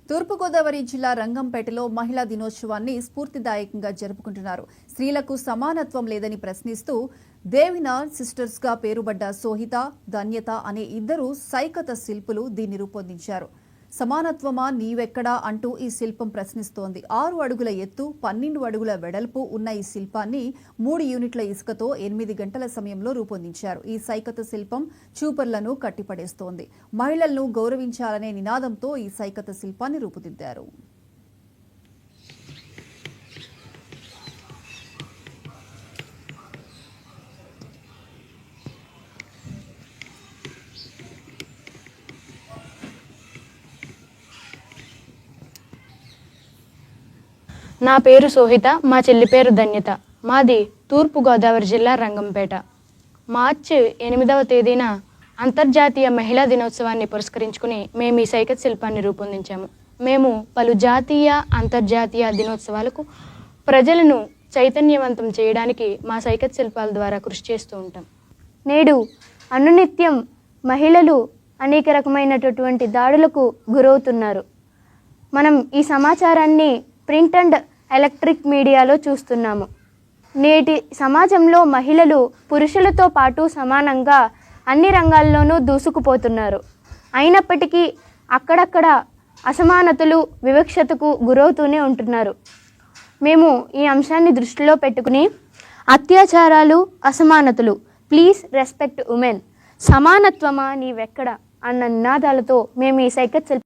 తూర్పుగోదావరి జిల్లా రంగంపేటలో మహిళా దినోత్సవాన్ని స్ఫూర్తిదాయకంగా జరుపుకుంటున్నారు. స్త్రీలకు సమానత్వం లేదని ప్రశ్నిస్తూ దేవినార్ సిస్టర్స్గా పేరుబడ్డ సోహిత, ధన్యత అనే ఇద్దరు సైకత శిల్పులు దీన్ని రూపొందించారు. సమానత్వమా నీవెక్కడా అంటూ ఈ శిల్పం ప్రశ్నిస్తోంది. 6 అడుగుల ఎత్తు, 12 అడుగుల వెడల్పు ఉన్న ఈ శిల్పాన్ని 3 యూనిట్ల ఇసుకతో 8 గంటల సమయంలో రూపొందించారు. ఈ సైకత శిల్పం చూపర్లను కట్టిపడేస్తోంది. మహిళలను గౌరవించాలనే నినాదంతో ఈ సైకత శిల్పాన్ని రూపుదిద్దారు. నా పేరు సోహిత, మా చెల్లి పేరు ధన్యత. మాది తూర్పుగోదావరి జిల్లా రంగంపేట. మార్చి 8వ తేదీన అంతర్జాతీయ మహిళా దినోత్సవాన్ని పురస్కరించుకుని మేము ఈ సైకత శిల్పాన్ని రూపొందించాము. మేము పలు జాతీయ, అంతర్జాతీయ దినోత్సవాలకు ప్రజలను చైతన్యవంతం చేయడానికి మా సైకత శిల్పాల ద్వారా కృషి చేస్తూ ఉంటాం. నేడు అనునిత్యం మహిళలు అనేక రకమైనటువంటి దాడులకు గురవుతున్నారు. మనం ఈ సమాచారాన్ని ప్రింట్ అండ్ ఎలక్ట్రిక్ మీడియాలో చూస్తున్నాము. నేటి సమాజంలో మహిళలు పురుషులతో పాటు సమానంగా అన్ని రంగాల్లోనూ దూసుకుపోతున్నారు. అయినప్పటికీ అక్కడక్కడ అసమానతలు, వివక్షతకు గురవుతూనే ఉంటున్నారు. మేము ఈ అంశాన్ని దృష్టిలో పెట్టుకుని అత్యాచారాలు, అసమానతలు, ప్లీజ్ రెస్పెక్ట్ ఉమెన్, సమానత్వమా నీవెక్కడ అన్న నినాదాలతో మేము ఈ సైకత